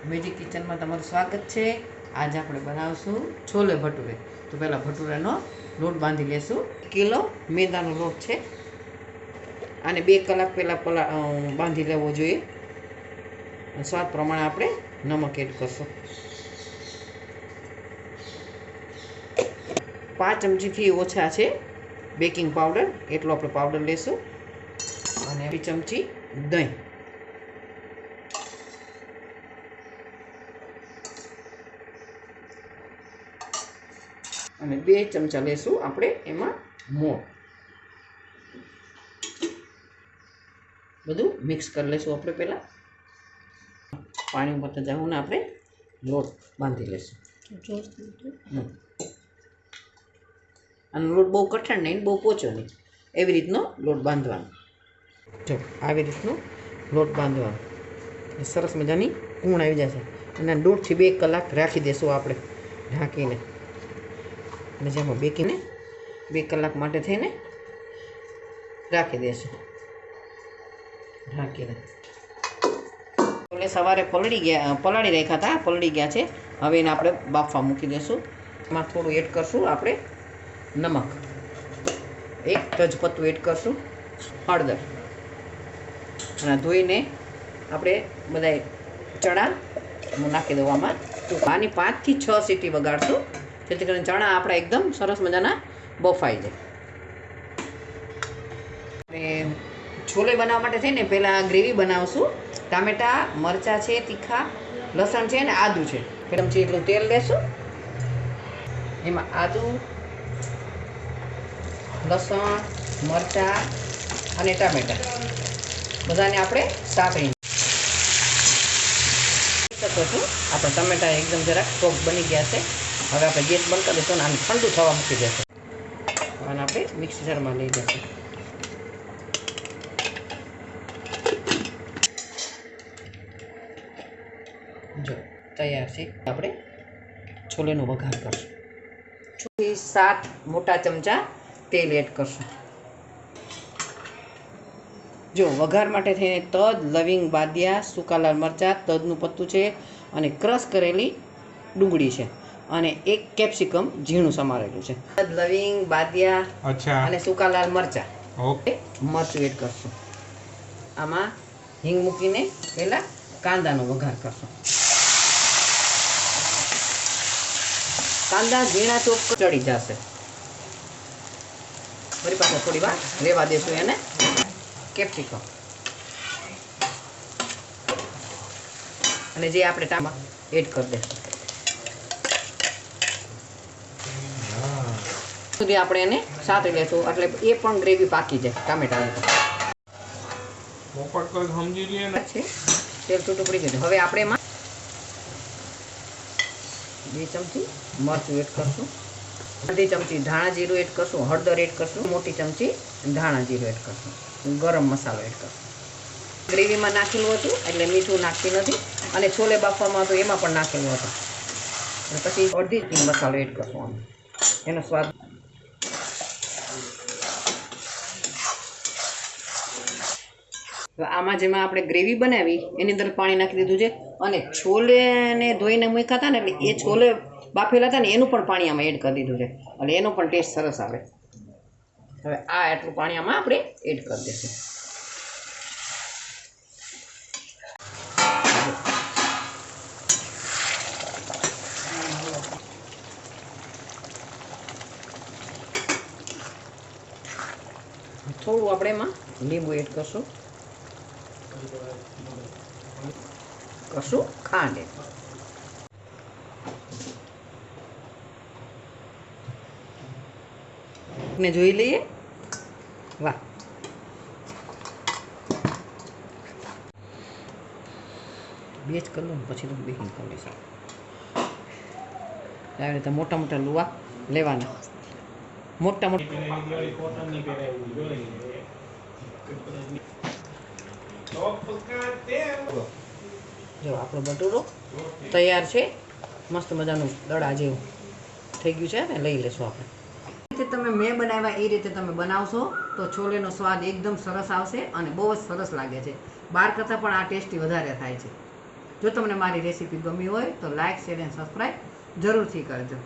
Magic કિચનમાં તમારું સ્વાગત છે। આજ આપણે બનાવશું છોલે ભટુરે। તો પહેલાં ભટુરાનો લોટ બાંધી લેશું। કિલો મેદાનો લોટ છે, આને 2 કલાક પહેલાં બાંધી લેવો જોઈએ। સ્વાદ પ્રમાણે આપણે નમક એડ કરશું। 5 ચમચીથી ઓછા છે બેકિંગ પાવડર, એટલો આપણે પાવડર લેશું। અને 2 ચમચી દહીં, અને 2 ચમચા લેશું આપણે એમાં મોણ। બધું મિક્સ કરી લેશું આપણે પહેલાં। પાણી ઉપર જાઉં ને આપણે લોટ બાંધી લેશું। અને લોટ બહુ કઠણ નહીં, બહુ પોચો નહીં, એવી રીતનો લોટ બાંધવાનો। જો આવી રીતનો લોટ બાંધવાનો, સરસ મજાની કૂણ આવી જશે। અને 1.5 થી 2 કલાક રાખી દેશું આપણે ઢાંકીને। અને જેમાં બેકીને 2 કલાક માટે થઈને રાખી દેશું ઢાંકીને। એટલે સવારે પલાળી રાખ્યા હતા, પલળી ગયા છે। હવે એને આપણે બાફવા મૂકી દઈશું। એમાં થોડું એડ કરશું આપણે નમક, 1 તજપત્તું એડ કરશું, હળદર, અને ધોઈને આપણે બધા ચણા નાખી દઉં આમાં। તો આની 5 થી 6 સીટી વગાડશું, જેથી કરીને ચણા આપણા એકદમ સરસ મજાના બફાઈ જાય। અને છોલે બનાવવા માટે થઈને પહેલાં ગ્રેવી બનાવશું। ટામેટાં, મરચાં છે તીખા, લસણ છે ને આદું છે। ચમચી એટલું તેલ લેશું, એમાં આદું, લસણ, મરચાં અને ટામેટાં બધાને આપણે સાતળી શકો છો। આપણા ટમેટા એકદમ જરાક સોફ્ટ બની ગયા છે। હવે આપણે ગેસ બંધ કરી દઈશું અને આને ઠંડુ થવા મૂકી દઈશું। અને આપણે મિક્સર જારમાં લઈ દઈશું। જો તૈયાર છે। આપણે છોલેનો વઘાર કરશું। 6 થી 7 મોટા ચમચા તેલ એડ કરશું। જો વઘાર માટે થઈને તજ, લવિંગ, બાદિયા, સૂકા લાલ મરચાં, તજનું પત્તું છે, અને ક્રશ કરેલી ડુંગળી છે, અને 1 કેપ્સિકમ ઝીણું સમારેલું છે। તજ, લવિંગ, બાદિયા અને સૂકા લાલ મરચાં, મરચું એડ કરશું। આમાં હિંગ મૂકીને પહેલાં કાંદાનો વઘાર કરશું। કાંદા ઝીણા ચોપ ચડી જશે, ફરી પાછા થોડી વાર રહેવા દેશું એને। કેપ્સિકમ અને જે આપણે ટામાં એડ કરી દઈશું। સુધી આપણે એને સાતળી લેશું, એટલે એ પણ ગ્રેવી પાકી જાય ટામેટાની તો સમજી લઈએ ને છે। તેલ છૂટું પડી ગયું। હવે આપણે એમાં 2 ચમચી મરચું એડ કરશું, 2 ચમચી ધાણા જીરું એડ કરશું, હળદર એડ કરશું, મોટી ચમચી ધાણા જીરું એડ કરશું, ગરમ મસાલો એડ કરશું। ગ્રેવીમાં નાખેલું હતું એટલે મીઠું નાખતી નથી, અને છોલે બાફવામાં તો એમાં પણ નાખેલું હતું। અને પછી અડધી મસાલો એડ કરશું આમાં, એનો સ્વાદ। આમાં જેમાં આપણે ગ્રેવી બનાવી એની અંદર પાણી નાખી દીધું છે, અને છોલેને ધોઈને મૂક્યા હતા ને એટલે એ છોલે બાફેલા હતા ને એનું પણ પાણી આમાં એડ કરી દીધું છે, એટલે એનો પણ ટેસ્ટ સરસ આવે। હવે આ એટલું પાણી આમાં આપણે એડ કરી દઈશું। થોડું આપણે એમાં લીંબુ એડ કરશું, ખાંડ એડ ને જોઈ લઈએ। વાહ, બે જ કરી લો ને પછી તો બેકિંગ કરી લઈશું। આવી રીતે મોટા મોટા લુવા લેવાના, મોટા મોટા। જો આપણો ભટુરો તૈયાર છે, મસ્ત મજાનું દડા જેવું થઈ ગયું છે, ને લઈ લેશું આપણે। રીતે તમે મેં બનાવ્યા એ રીતે તમે બનાવશો તો છોલેનો સ્વાદ એકદમ સરસ આવશે, અને બહુ જ સરસ લાગે છે। બહાર કરતાં પણ આ ટેસ્ટી વધારે થાય છે। જો તમને મારી રેસીપી ગમી હોય તો લાઇક શેર અને સબસ્ક્રાઈબ જરૂરથી કરજો.